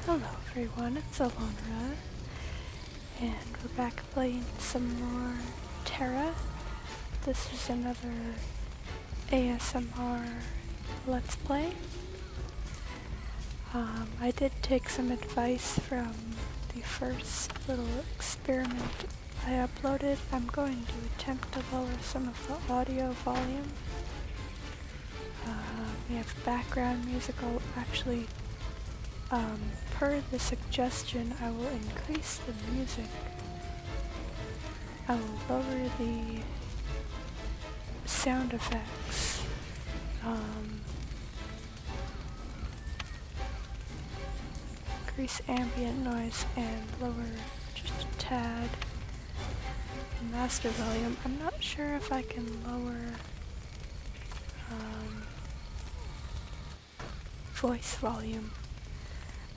Hello everyone, it's Alondra, and we're back playing some more TERA. This is another ASMR Let's Play. I did take some advice from the first little experiment I uploaded. I'm going to attempt to lower some of the audio volume. We have background music. I'll actually per the suggestion, I will increase the music. I will lower the sound effects. Increase ambient noise and lower just a tad the master volume. I'm not sure if I can lower voice volume.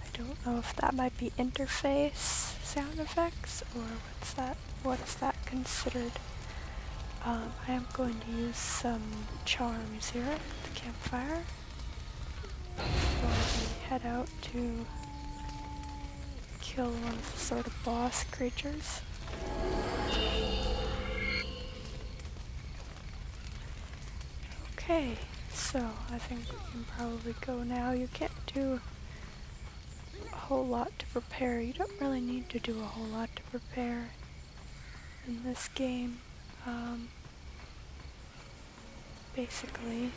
I don't know if that might be interface sound effects or what is that considered. I am going to use some charms here at the campfire before we head out to kill one of the sort of boss creatures. Okay, so I think we can probably go now. You can't do a whole lot to prepare. You don't really need to do a whole lot to prepare in this game. Basically,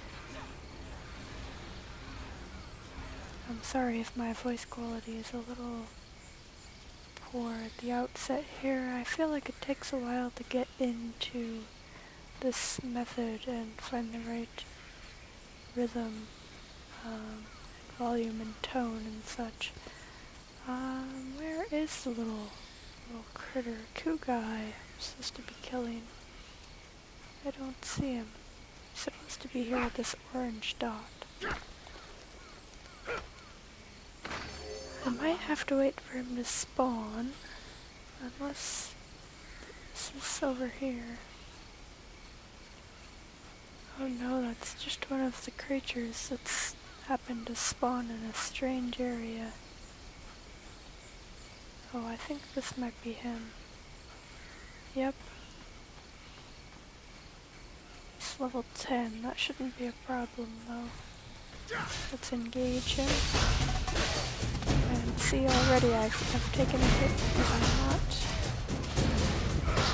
I'm sorry if my voice quality is a little poor at the outset here. I feel like it takes a while to get into this method and find the right rhythm, volume and tone and such. Where is the little critter? Cougar I'm supposed to be killing. I don't see him. He's supposed to be here with this orange dot. I might have to wait for him to spawn, unless this is over here. Oh no, that's just one of the creatures that's happened to spawn in a strange area. Oh, I think this might be him. Yep. It's level 10. That shouldn't be a problem, though. Let's engage him. And see, already I've taken a hit because I'm not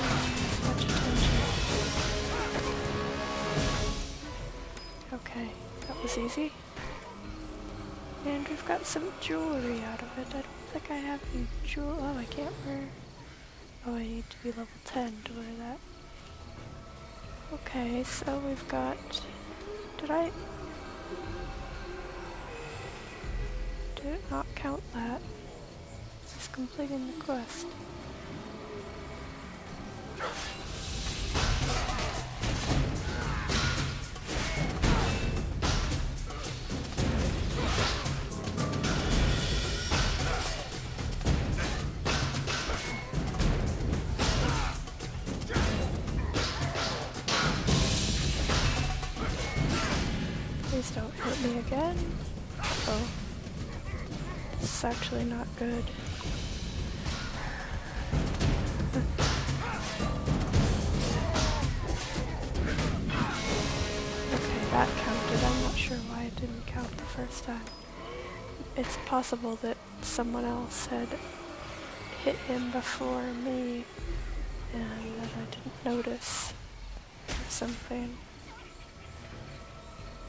paying as much attention. Okay, that was easy. And we've got some jewelry out of it. I don't think I have any jewel. Oh, I can't wear. Oh, I need to be level 10 to wear that. Okay, so we've got. Did it not count that? It's completing the quest. Please don't hurt me again. Oh. This is actually not good. Okay, that counted. I'm not sure why it didn't count the first time. It's possible that someone else had hit him before me and that I didn't notice or something.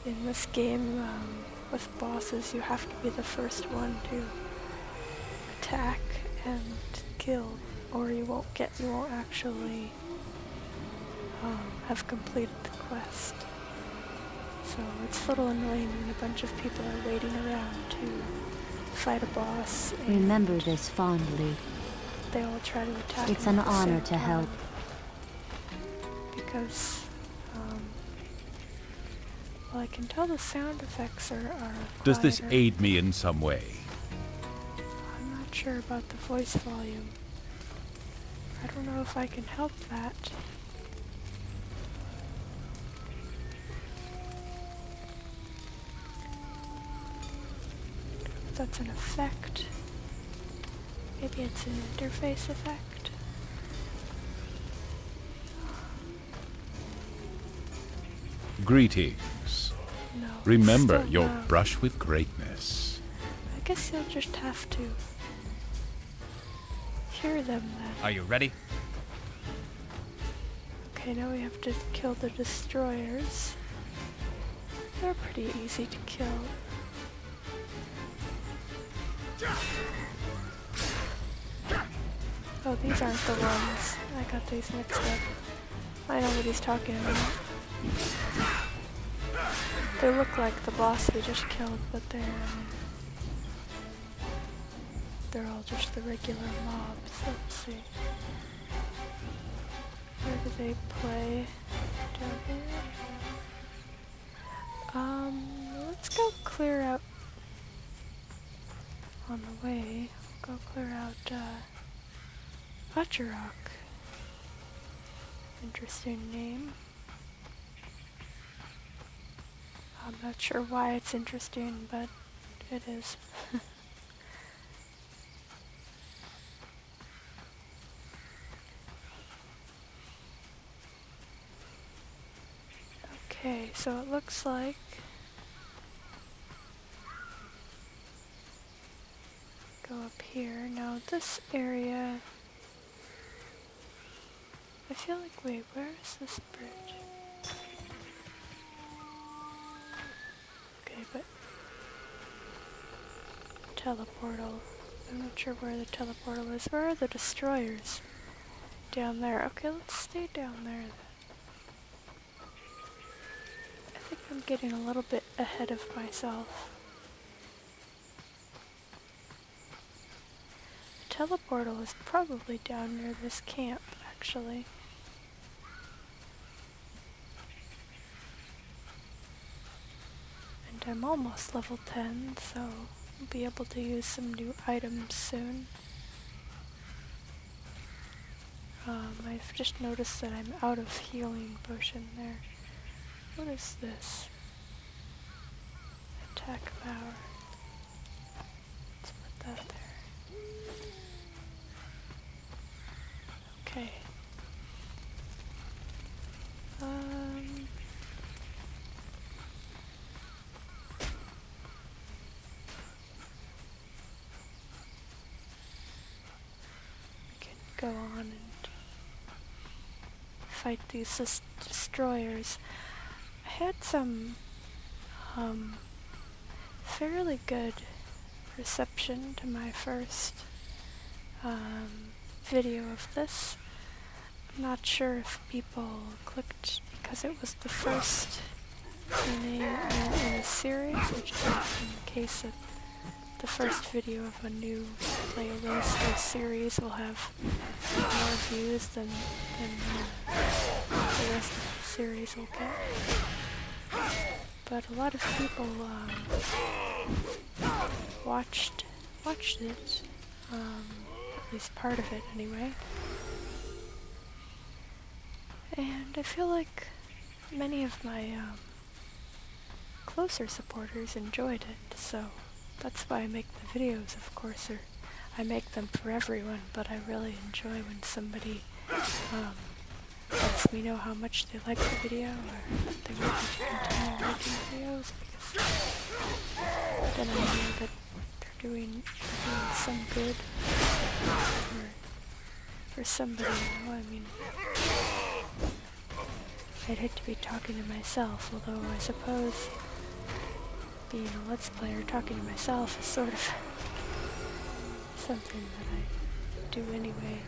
In this game, with bosses, you have to be the first one to attack and kill, or you won't actually have completed the quest. So it's a little annoying when a bunch of people are waiting around to fight a boss. Remember this fondly. They all try to attack. It's an honor to help. Because well, I can tell the sound effects are Does this quieter. aid me in some way? I'm not sure about the voice volume. I don't know if I can help that. That's an effect. Maybe it's an interface effect. Greetings. No. Remember still your no. brush with greatness. I guess you'll just have to hear them then. Are you ready? Okay, now we have to kill the destroyers. They're pretty easy to kill. Oh, these aren't the ones. I got these mixed up. I know what he's talking about. They look like the boss we just killed, but they're all just the regular mobs. Let's see. Where do they play? Down here? Let's go clear out on the way. Go clear out, Rock. Interesting name. I'm not sure why it's interesting, but it is. Okay, so it looks like go up here. Now this area, I feel like, wait, where is this bridge? Okay, but teleportal. I'm not sure where the teleportal is. Where are the destroyers? Down there. Okay, let's stay down there then. I think I'm getting a little bit ahead of myself. The teleportal is probably down near this camp, actually. And I'm almost level 10, so I'll be able to use some new items soon. I've just noticed that I'm out of healing potion there. What is this? Attack power. Let's put that there. Okay. We can go on and fight these destroyers. I had some fairly good reception to my first video of this. I'm not sure if people clicked because it was the first in a series, which is in the case of the first video of a new playlist or series will have more views than the rest of the series will get. But a lot of people watched it, at least part of it anyway. And I feel like many of my closer supporters enjoyed it, so that's why I make the videos, of course, or I make them for everyone, but I really enjoy when somebody lets me know how much they like the video, or that they want me to continue making videos, because then I know that they're doing some good for somebody, you know. I mean, I'd hate to be talking to myself, although I suppose being a Let's Player talking to myself is sort of something that I do anyway.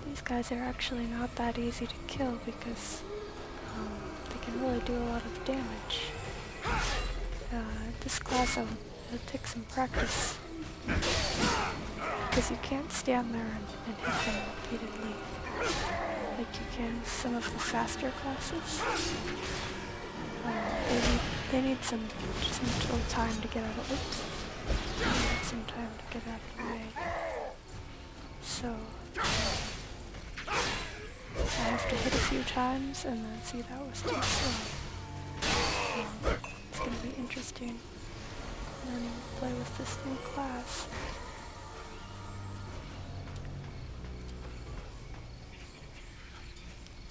These guys are actually not that easy to kill because they can really do a lot of damage. This class will take some practice because you can't stand there and hit them repeatedly like you can with some of the faster classes. They need some little time to get out of it. They need some time to get out of the way. So I have to hit a few times and then see that was too slow. It's gonna be interesting. and then play with this new class.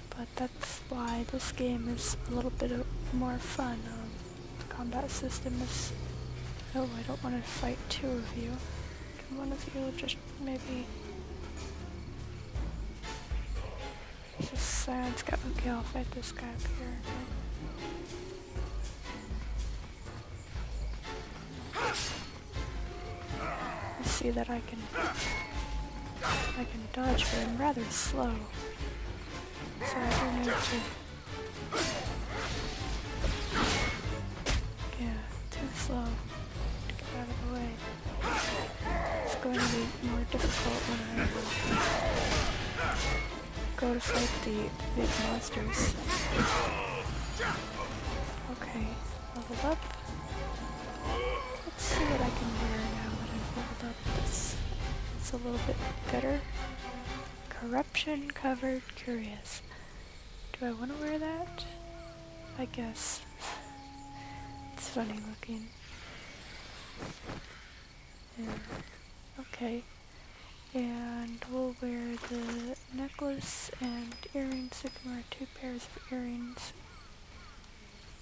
But that's why this game is a little bit more fun. The combat system is... Oh, I don't want to fight two of you. Can one of you just maybe... Just silence guy. Okay, I'll fight this guy up here. I see that I can dodge, but I'm rather slow. So I do need to... Yeah, too slow to get out of the way. It's going to be more difficult when I go to fight the big monsters. Okay, leveled up. Let's see what I can wear now that I've leveled up. It's a little bit better. Corruption covered curious. Do I want to wear that? I guess. It's funny looking. Yeah. Okay. And we'll wear the necklace and earrings. We can wear 2 pairs of earrings.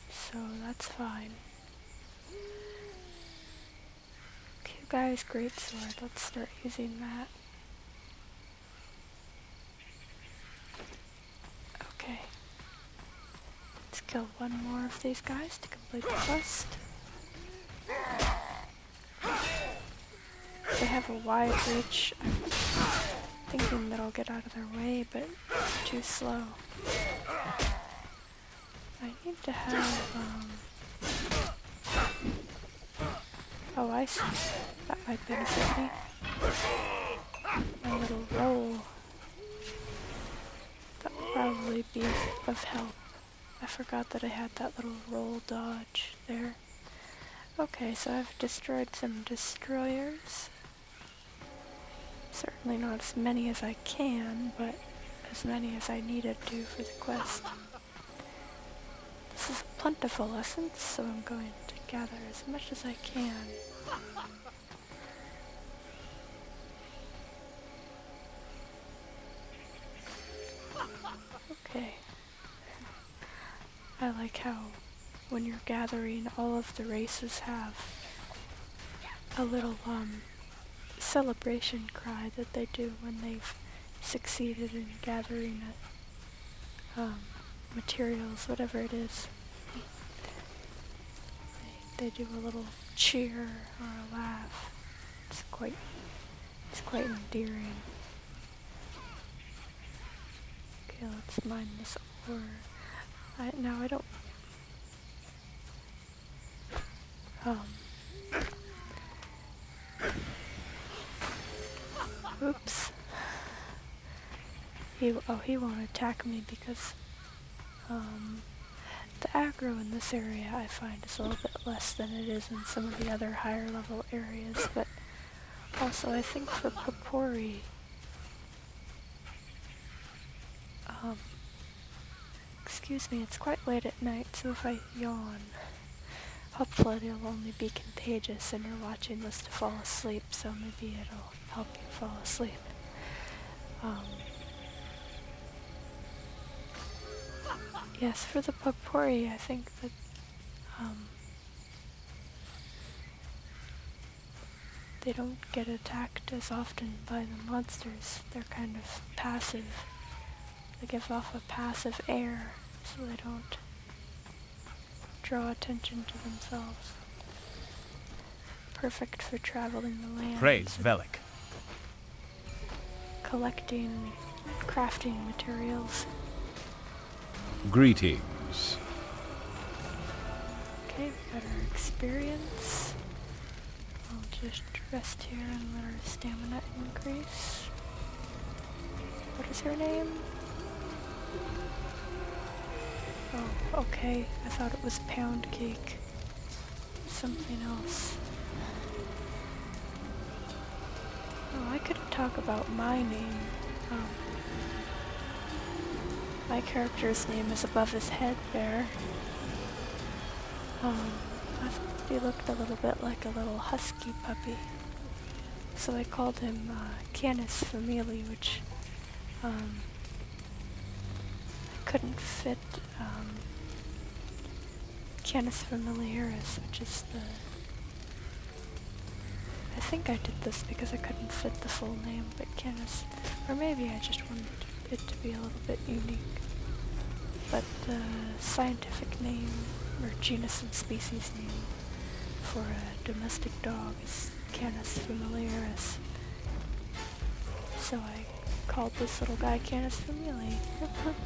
So that's fine. Okay, guys, great sword. Let's start using that. Okay. Let's kill one more of these guys to complete the quest. They have a wide reach. I'm thinking that I'll get out of their way, but it's too slow. I need to have, Oh, I see. That might benefit me. My little roll. That would probably be of help. I forgot that I had that little roll dodge there. Okay, so I've destroyed some destroyers. Certainly not as many as I can, but as many as I needed to for the quest. This is a plentiful essence, so I'm going to gather as much as I can. Okay. I like how when you're gathering, all of the races have a little celebration cry that they do when they've succeeded in gathering materials, whatever it is. They do a little cheer or a laugh. It's quite endearing. Okay, let's mine this ore. Now I don't... Oops. He won't attack me because, the aggro in this area I find is a little bit less than it is in some of the other higher level areas, but also I think for Papori, excuse me, it's quite late at night, so if I yawn, hopefully it'll only be contagious and you're watching this to fall asleep, so maybe it'll help you fall asleep. Yes, for the Papori, I think that, they don't get attacked as often by the monsters. They're kind of passive. They give off a passive air, so they don't draw attention to themselves. Perfect for traveling the land. Praise Velik. Collecting, crafting materials. Greetings. Okay, got our experience. I'll just rest here and let our stamina increase. What is her name? Oh, okay. I thought it was pound cake. Something else. Oh, I could talk about my name. My character's name is above his head there. I thought he looked a little bit like a little husky puppy. So I called him Canis Famili, which I couldn't fit Canis Familiaris, which is the... I think I did this because I couldn't fit the full name, but Canis, or maybe I just wanted it to be a little bit unique. But the scientific name, or genus and species name, for a domestic dog is Canis Familiaris. So I called this little guy Canis Famili.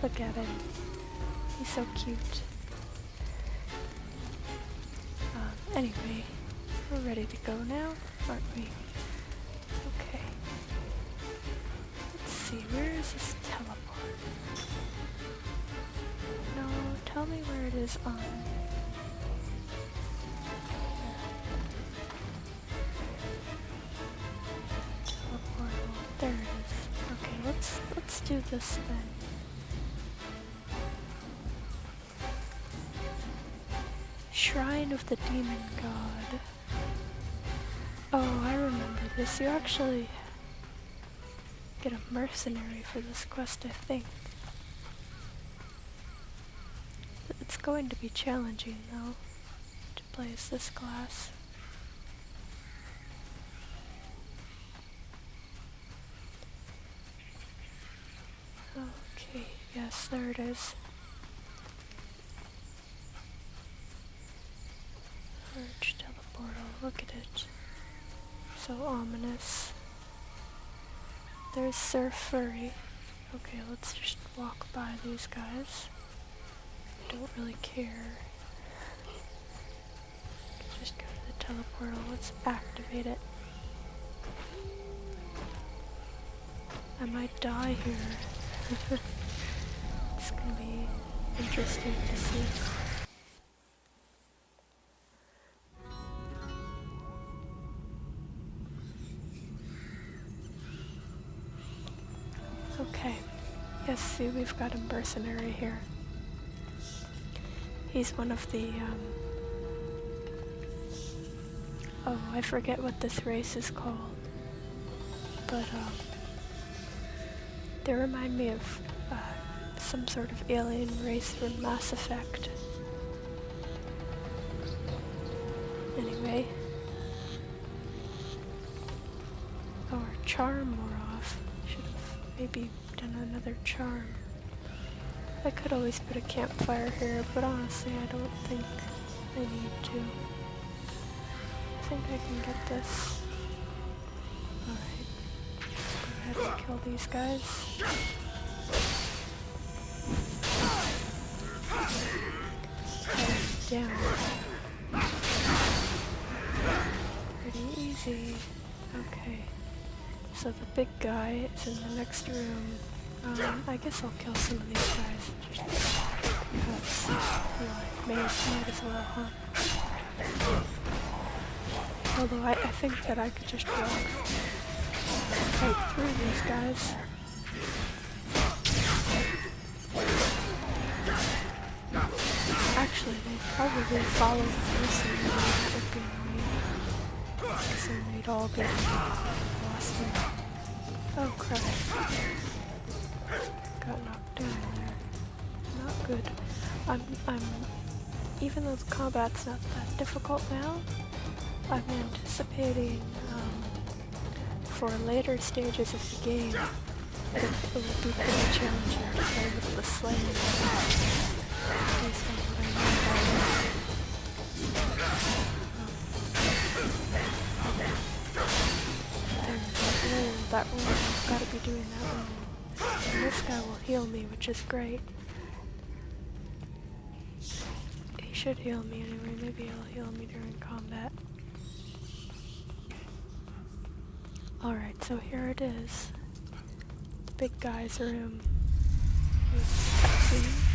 Look at him. He's so cute. Anyway, we're ready to go now, aren't we? Okay. Let's see, where is this teleport? No, tell me where it is on. Teleportal. There it is. Okay, let's do this then. Shrine of the Demon God. Oh, I remember this. You actually get a mercenary for this quest, I think. It's going to be challenging, though, to play as this class. Okay, yes, there it is. Urge teleportal, look at it. So ominous. There's Sir Furry. Okay, let's just walk by these guys. Don't really care. Just go to the teleportal. Let's activate it. I might die here. It's gonna be interesting to see. Okay. Yes, see, we've got a mercenary here. He's one of the, oh, I forget what this race is called. But, they remind me of, some sort of alien race from Mass Effect. Anyway. Oh, our charm wore off. Should've maybe done another charm. I could always put a campfire here, but honestly I don't think I need to. I think I can get this. Alright. Go ahead and kill these guys. Down. Pretty easy. Okay. So the big guy is in the next room. I guess I'll kill some of these guys. Just because, might as well, huh? Although I think that I could just walk right through these guys. Actually, they'd probably follow us and that would be annoying. Because then they'd all be lost in... Oh crap. Got knocked down there. Not good. I'm even though the combat's not that difficult now, I'm anticipating for later stages of the game it will be pretty challenging to play with the slaying based on what I know about it. That one, I've got to be doing that one. And this guy will heal me, which is great. He should heal me anyway, maybe he'll heal me during combat. Alright, so here it is. The big guy's room. Cutscene.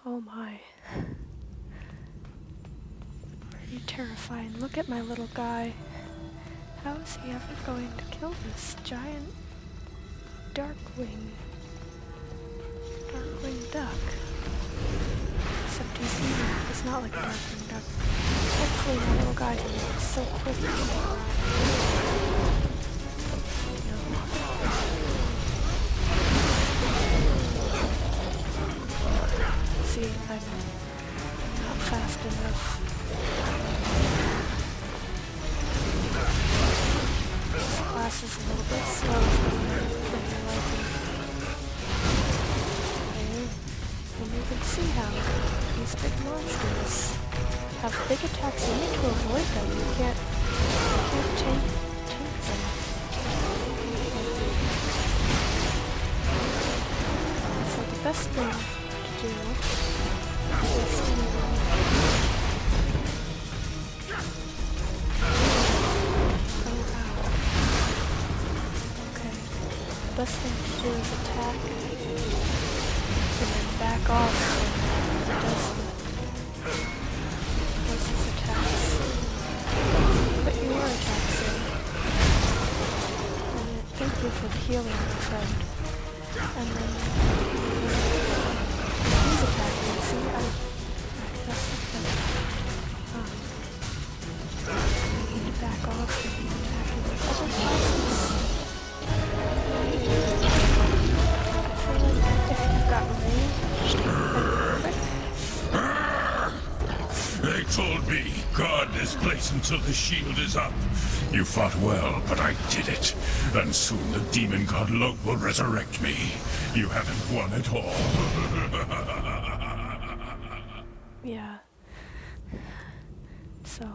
Oh my. Pretty terrifying. Look look at my little guy. How is he ever going to kill this giant Darkwing duck? Except he's evil. He's not like a Darkwing duck. Hopefully my little guy is so quick. See, I'm not fast enough. This class is a little bit slow than I like it. Okay. And you can see how these big monsters have big attacks. You need to avoid them. You can't tank them. So the best thing to do is to best thing to do is attack and then back off when it does his attacks. Put your attacks in. And thank you for the healing, my friend. And then he's attacking. See, that's something. You need to back off and he's attacking with other classes. They told me, guard this place until the shield is up. You fought well, but I did it. And soon the demon god Loke will resurrect me. You haven't won at all. Yeah. So,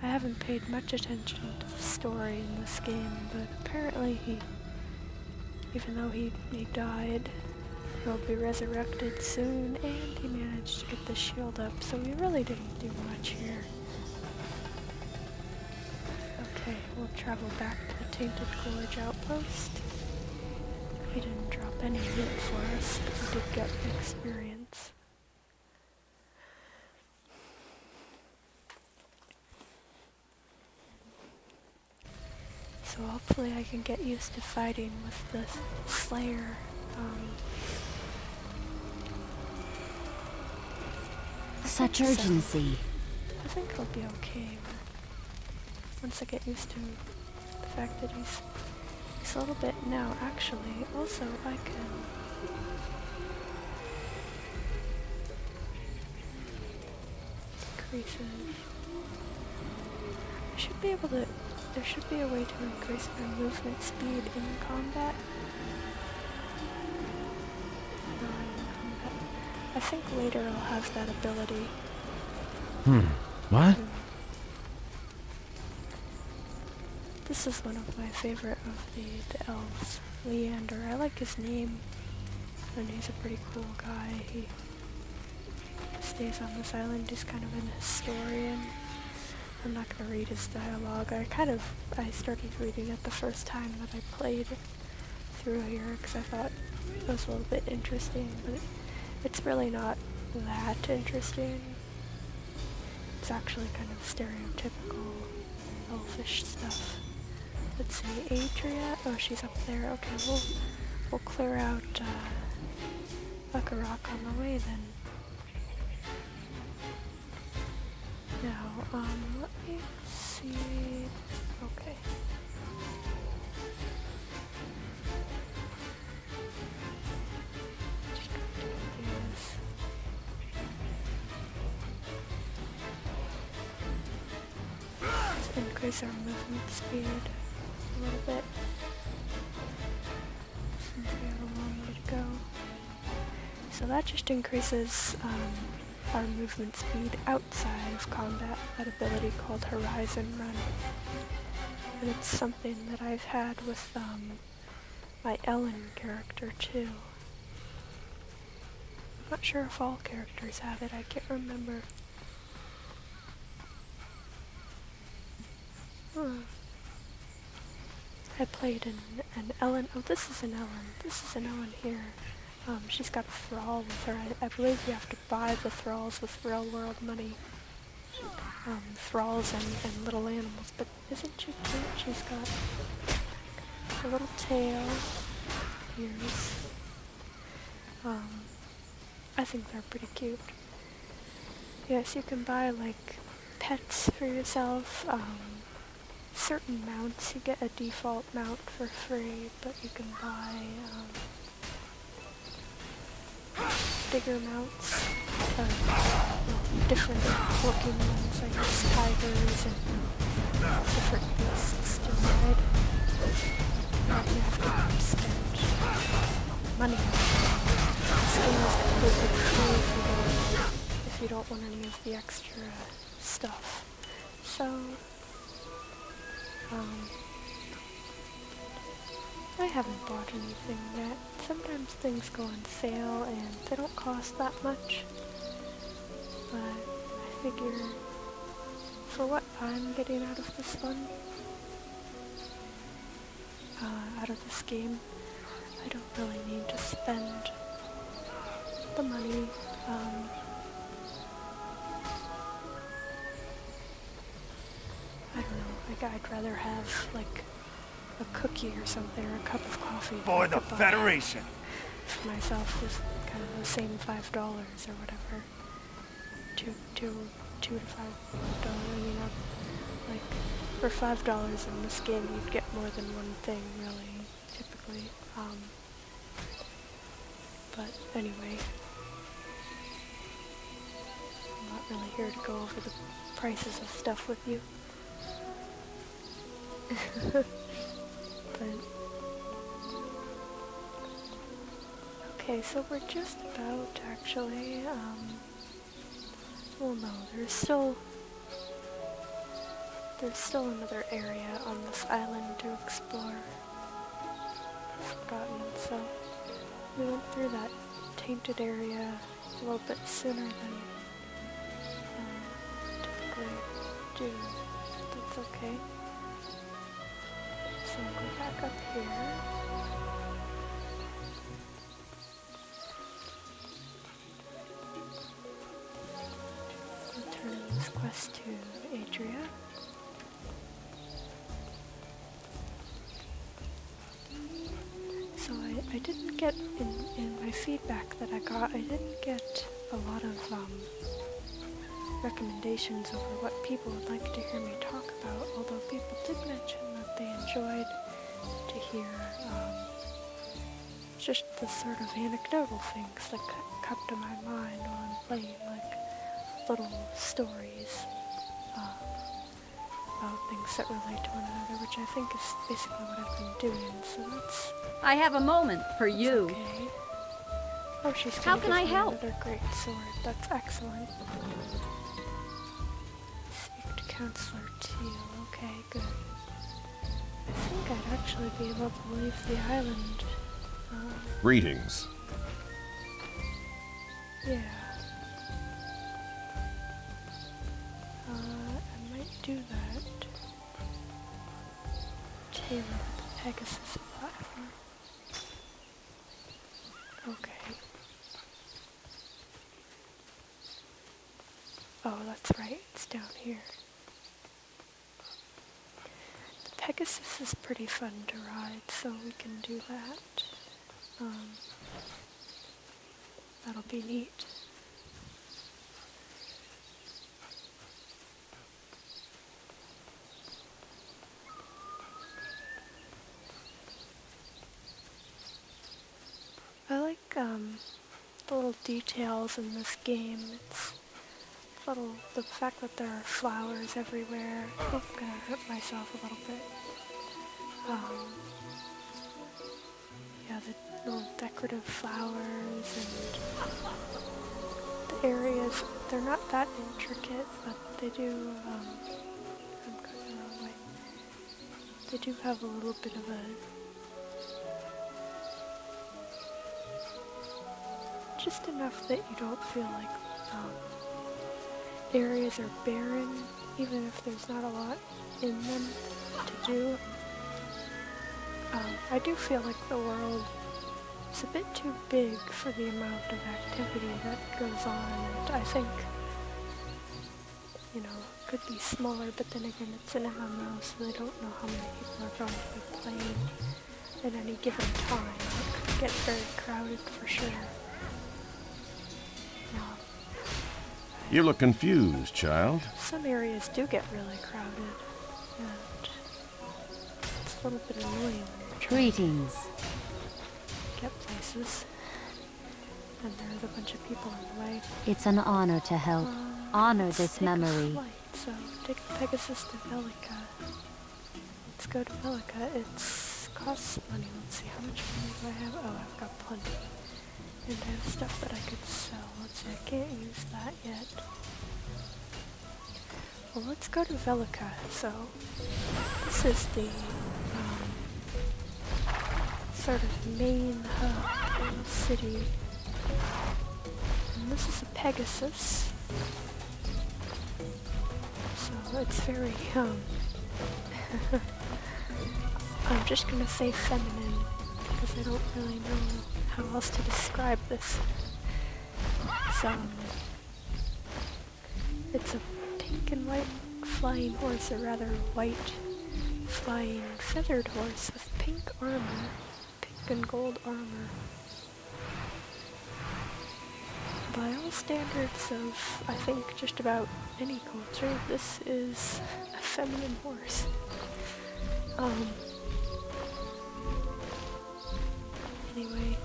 I haven't paid much attention to the story in this game, but apparently even though he died, he'll be resurrected soon, and he managed to get the shield up, so we really didn't do much here. Okay, we'll travel back to the Tainted Gorge outpost. He didn't drop any loot for us, but we did get experience. So hopefully I can get used to fighting with the Slayer. Such urgency. I think it'll be okay once I get used to the fact that he's a little bit now. Actually, also I can decrease it. I should be able to. There should be a way to increase my movement speed in combat. I think later I'll have that ability. What? This is one of my favorite of the elves, Leander. I like his name, and he's a pretty cool guy. He stays on this island. He's kind of an historian. I'm not going to read his dialogue. I started reading it the first time that I played through here because I thought it was a little bit interesting, but it's really not that interesting. It's actually kind of stereotypical elfish stuff. Let's see, Adria. Oh, she's up there. Okay, we'll clear out Buckarock on the way then. Now, let me see. Okay. Just going to do this. Let's increase our movement speed a little bit, since we have a long way to go. So that just increases our movement speed outside of combat, that ability called Horizon Run. And it's something that I've had with my Ellen character too. I'm not sure if all characters have it, I can't remember. I played an Ellen. Oh, this is an Ellen. This is an Ellen here. She's got a thrall with her. I believe you have to buy the thralls with real world money. thralls and little animals, but isn't she cute? She's got a little tail, ears. I think they're pretty cute. Yes, you can buy like pets for yourself. Certain mounts, you get a default mount for free, but you can buy bigger mounts, different looking ones, I guess tigers and different beasts to ride. But you have to spend money. This game is completely free if you don't want any of the extra stuff. So, I haven't bought anything yet. Sometimes things go on sale and they don't cost that much. But I figure for what I'm getting out of this one, out of this game, I don't really need to spend the money. I don't know, like I'd rather have like a cookie or something, or a cup of coffee For the Federation! for myself with kind of the same $5 or whatever. $2 to $5. I mean, like for $5 in this game, you'd get more than one thing, really, typically. But anyway, I'm not really here to go over the prices of stuff with you. But okay, so we're just about actually, well no, there's still another area on this island to explore. I've forgotten, so we went through that tainted area a little bit sooner than typically do. That's okay. So I'll go back up here. Return this quest to Adria. So I didn't get, in my feedback that I got, I didn't get a lot of recommendations over what people would like to hear me talk about, although people did mention that they enjoyed to hear just the sort of anecdotal things that come to my mind while I'm playing, like little stories about things that relate to one another, which I think is basically what I've been doing, so that's I have a moment for you. okay. Oh, she's How gonna can give I me help? another great sword. That's excellent. Speak to Counselor Teal. Okay, good. I think I'd actually be able to leave the island. Greetings. Yeah. I might do that. Taylor with the Pegasus platform. Okay. Oh, that's right. It's down here. The Pegasus is pretty fun to ride, so we can do that. That'll be neat. I like the little details in this game. It's the fact that there are flowers everywhere. Oh, I'm gonna hurt myself a little bit. Yeah, the little decorative flowers and the areas, they're not that intricate, but they do, I'm going the wrong way. They do have a little bit of a just enough that you don't feel like areas are barren, even if there's not a lot in them to do. I do feel like the world is a bit too big for the amount of activity that goes on, and I think you know, could be smaller, but then again, it's an MMO, so they don't know how many people are going to be playing at any given time. It could get very crowded for sure. You look confused, child. Some areas do get really crowded, and it's a little bit annoying when you're trying Greetings. to get places, and there's a bunch of people in the way. It's an honor to help. Honor Let's this take a memory. flight. So, take Pegasus to Velica. Let's go to Velica. It's costs money. Let's see, how much money do I have? Oh, I've got plenty. And I have stuff that I could sell. Let's see, I can't use that yet. Well, let's go to Velica. So, this is the sort of main hub in the city. And this is a Pegasus. So it's very, I'm just gonna say feminine, because I don't really know how else to describe this. It's a pink and white flying horse, or rather white flying feathered horse with pink armor, pink and gold armor. By all standards of, I think, just about any culture, this is a feminine horse. Anyway,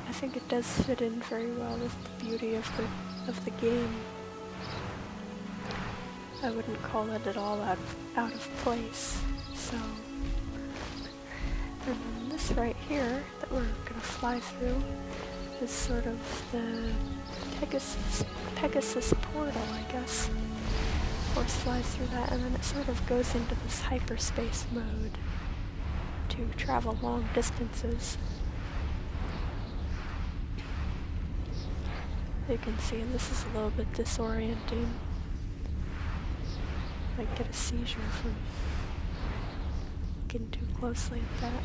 I think it does fit in very well with the beauty of the game. I wouldn't call it at all out of place. So. And then this right here that we're gonna fly through is sort of the Pegasus portal, I guess. Horse flies through that, and then it sort of goes into this hyperspace mode to travel long distances. You can see, and this is a little bit disorienting. Might get a seizure from looking too closely at that.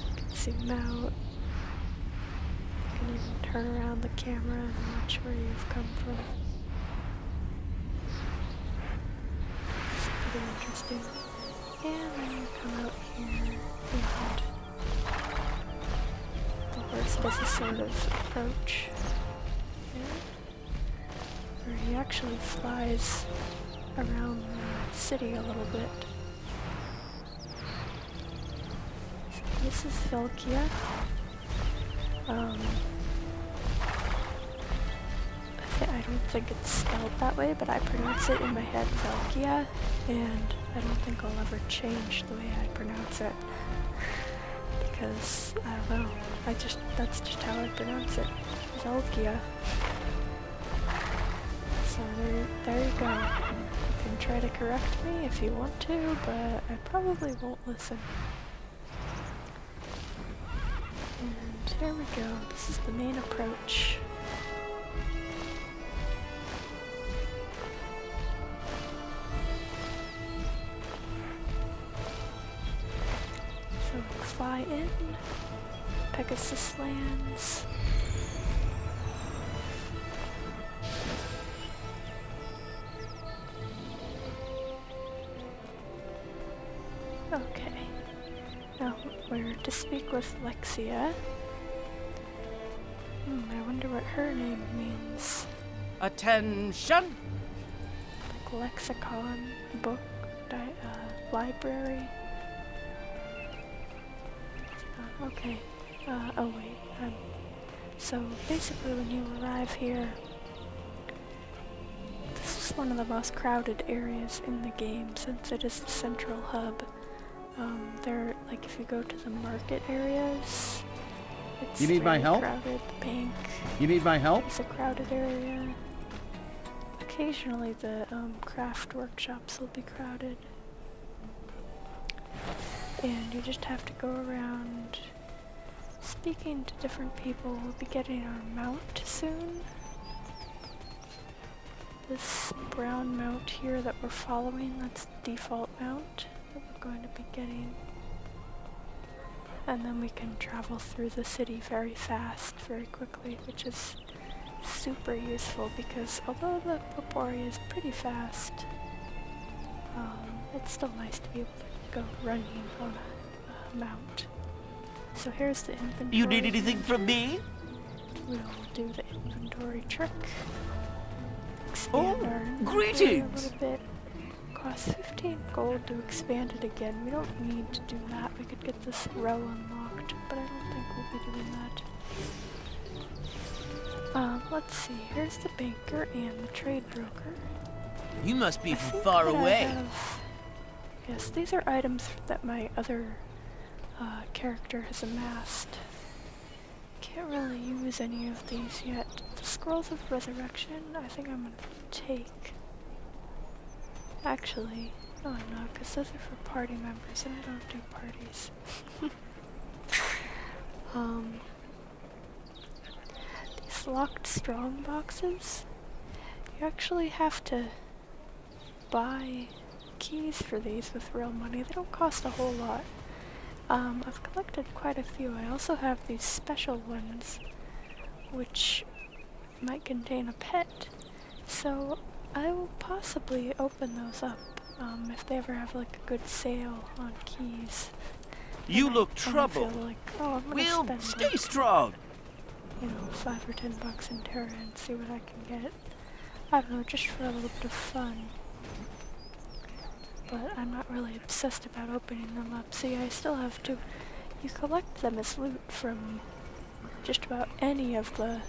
You can zoom out. You can even turn around the camera and watch where you've come from. It's pretty interesting. And then you come out here and the horse does a sort of approach here, where he actually flies around the city a little bit. This is Velkia. I don't think it's spelled that way, but I pronounce it in my head Velkia, and I don't think I'll ever change the way I pronounce it. Because, I don't know, that's just how I pronounce it. Velkia. So there you go. You can try to correct me if you want to, but I probably won't listen. And here we go. This is the main approach. So we fly in. Pegasus lands. Okay. Now we're to speak with Lexia. I wonder what her name means. Attention! Like lexicon, book, library. Okay. Oh wait. So basically when you arrive here, this is one of the most crowded areas in the game since it is the central hub. Like if you go to the market areas, it's You need my very help? crowded. The bank You need my help? is a crowded area. Occasionally the craft workshops will be crowded. And you just have to go around speaking to different people. We'll be getting our mount soon. This brown mount here that we're following, that's the default mount that we're going to be getting. and then we can travel through the city very fast, very quickly, which is super useful because although the Papori is pretty fast, it's still nice to be able to go running on a mount. So here's the inventory. You need anything from me? We'll do the inventory trick. Expand our inventory greetings! a little bit. Costs 15 gold to expand it again. We don't need to do that. We could get this row unlocked, but I don't think we'll be doing that. Let's see. Here's the banker and the trade broker. You must be I from think far that I away. have- Yes, these are items that my other character has amassed. Can't really use any of these yet. The Scrolls of Resurrection, I think I'm gonna take. Actually, oh no, because those are for party members and I don't do parties. These locked strong boxes, you actually have to buy keys for these with real money. They don't cost a whole lot. I've collected quite a few. I also have these special ones, which might contain a pet. So I will possibly open those up if they ever have like a good sale on keys. You look Then I troubled. feel like, oh, I'm gonna We'll spend stay like, strong. you know, $5 or $10 in TERA and see what I can get. I don't know, just for a little bit of fun. But I'm not really obsessed about opening them up. See, I still have to. You collect them as loot from just about any of the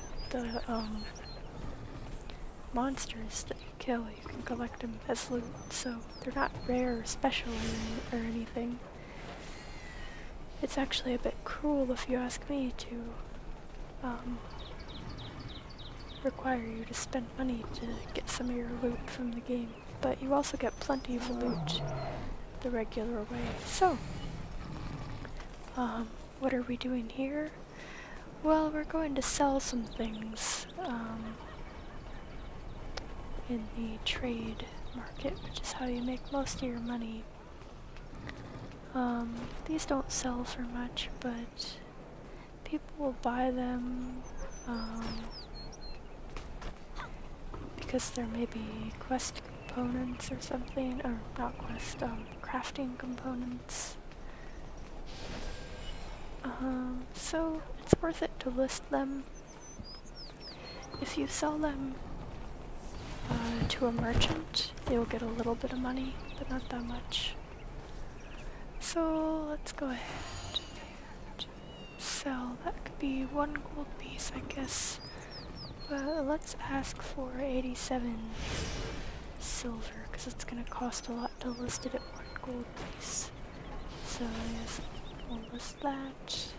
monsters that you kill. You can collect them as loot, so they're not rare or special or anything. It's actually a bit cruel, if you ask me, to require you to spend money to get some of your loot from the game. But you also get plenty of loot the regular way. So, what are we doing here? Well, we're going to sell some things in the trade market, which is how you make most of your money. These don't sell for much, but people will buy them because there may be quest components or something, or not quest, crafting components. So it's worth it to list them. If you sell them to a merchant, you'll get a little bit of money, but not that much. So let's go ahead and sell. That could be 1 gold piece, I guess. But let's ask for 87 silver, because it's going to cost a lot to list it at 1 gold piece. So yes, we'll list that.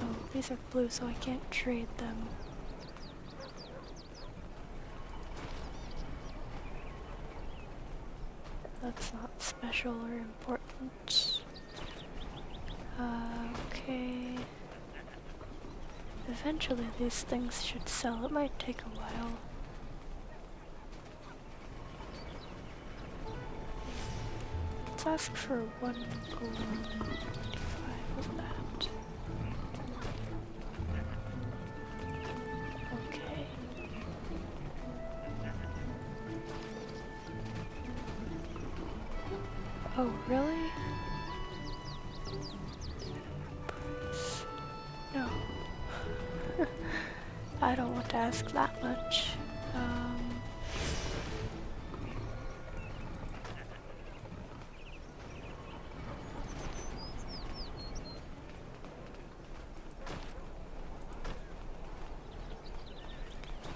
Oh, these are blue, so I can't trade them. That's not special or important. Okay. Eventually these things should sell. It might take a while. Let's ask for 1 gold and 25 of that. Okay. Oh, really? Price. No. I don't want to ask that much.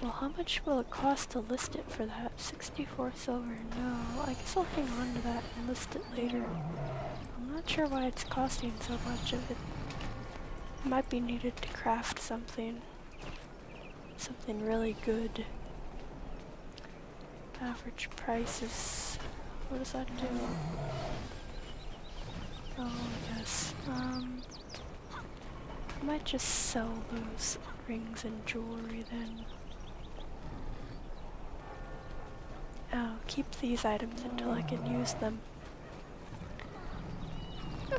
Well, how much will it cost to list it for that? 64 silver? No, I guess I'll hang on to that and list it later. I'm not sure why it's costing so much of it. Might be needed to craft something. Something really good. Average price is... what does that do? Oh, yes. I might just sell those rings and jewelry then. I'll keep these items until I can use them.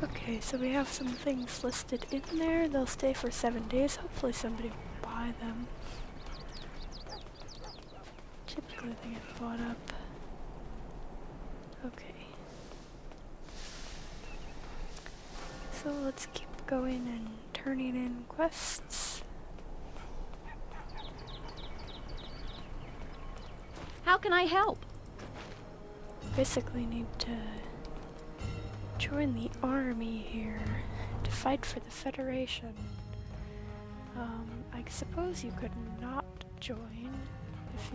Okay, so we have some things listed in there. They'll stay for 7 days. Hopefully somebody will buy them. Typically they get bought up. Okay. So let's keep going and turning in quests. How can I help? Basically need to join the army here to fight for the Federation. I suppose you could not join if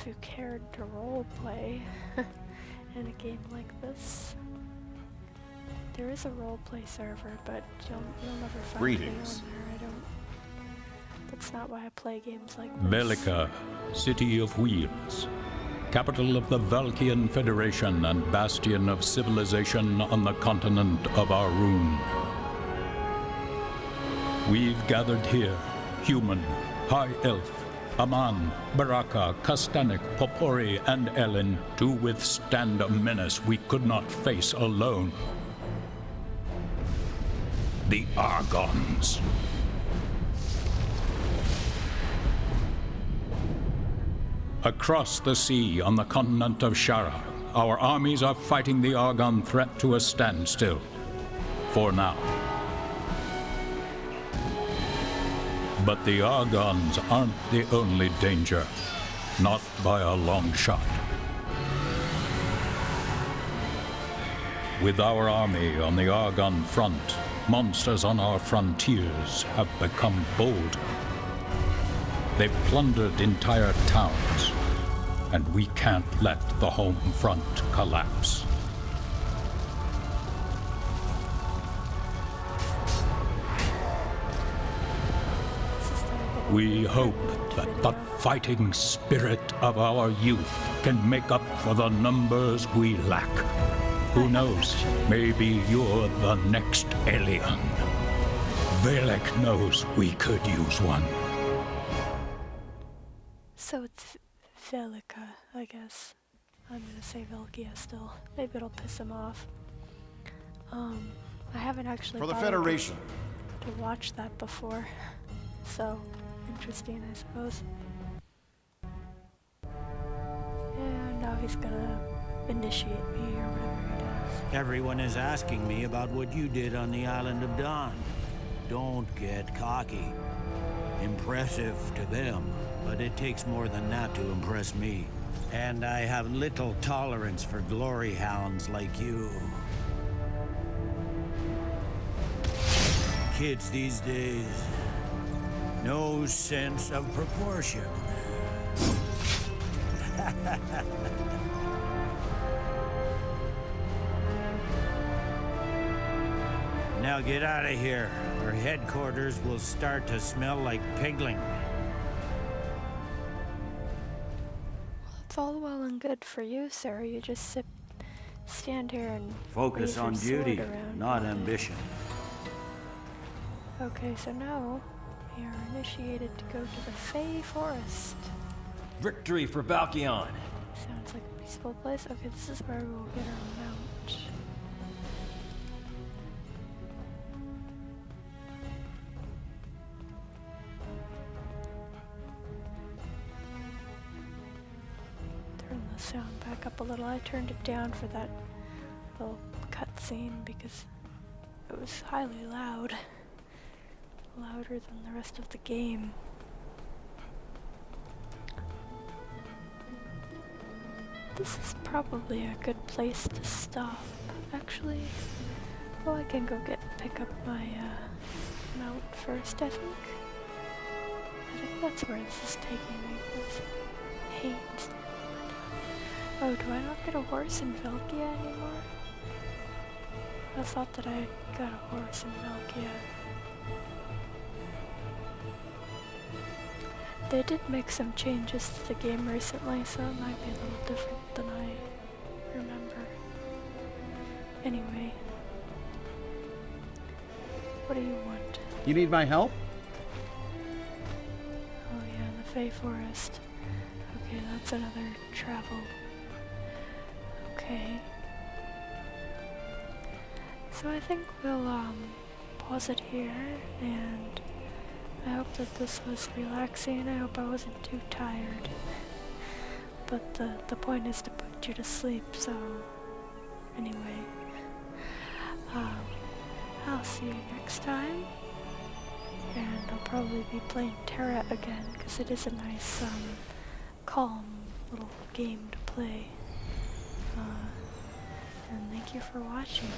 you cared to roleplay in a game like this. There is a roleplay server, but you'll never find me on Greetings. there. That's not why I play games like this. Velica, City of Wheels, capital of the Valkian Federation and bastion of civilization on the continent of Arun. We've gathered here, human, high elf, Aman, Baraka, Kastanik, Popori, and Ellen, to withstand a menace we could not face alone. The Argons. Across the sea on the continent of Shara, our armies are fighting the Argon threat to a standstill. For now. But the Argons aren't the only danger. Not by a long shot. With our army on the Argon front, monsters on our frontiers have become bold. They've plundered entire towns, and we can't let the home front collapse. We hope that the fighting spirit of our youth can make up for the numbers we lack. Who knows, maybe you're the next alien. Valek knows we could use one. So it's Velica, I guess. I'm gonna say Velkia still. Maybe it'll piss him off. I haven't actually For the bothered Federation. to watch that before. So, interesting, I suppose. Yeah, now he's gonna initiate me or whatever he does. Everyone is asking me about what you did on the island of Dawn. Don't get cocky. Impressive to them, but it takes more than that to impress me. And I have little tolerance for glory hounds like you. Kids these days, no sense of proportion. Now get out of here. Our headquarters will start to smell like pigling. It's all well and good for you, sir. You just stand here and Focus wave on your sword duty, around not all day. ambition. Okay, so now we are initiated to go to the Fey Forest. Victory for Valkion! Sounds like a peaceful place. Okay, this is where we will get our mount. Turn the sound back up a little. I turned it down for that little cutscene because it was highly loud. Louder than the rest of the game. This is probably a good place to stop. Actually, well, I can go pick up my mount first, I think. I think that's where this is taking me. This hate. Oh, do I not get a horse in Velkia anymore? I thought that I got a horse in Velkia. They did make some changes to the game recently, so it might be a little different than I remember. Anyway. What do you want? You need my help? Oh yeah, the Fey Forest. Okay, Okay, that's another travel. Okay. So I think we'll pause it here, and I hope that this was relaxing. I hope I wasn't too tired. But the point is to put you to sleep, so anyway. I'll see you next time. And I'll probably be playing TERA again, because it is a nice, calm little game to play. And thank you for watching.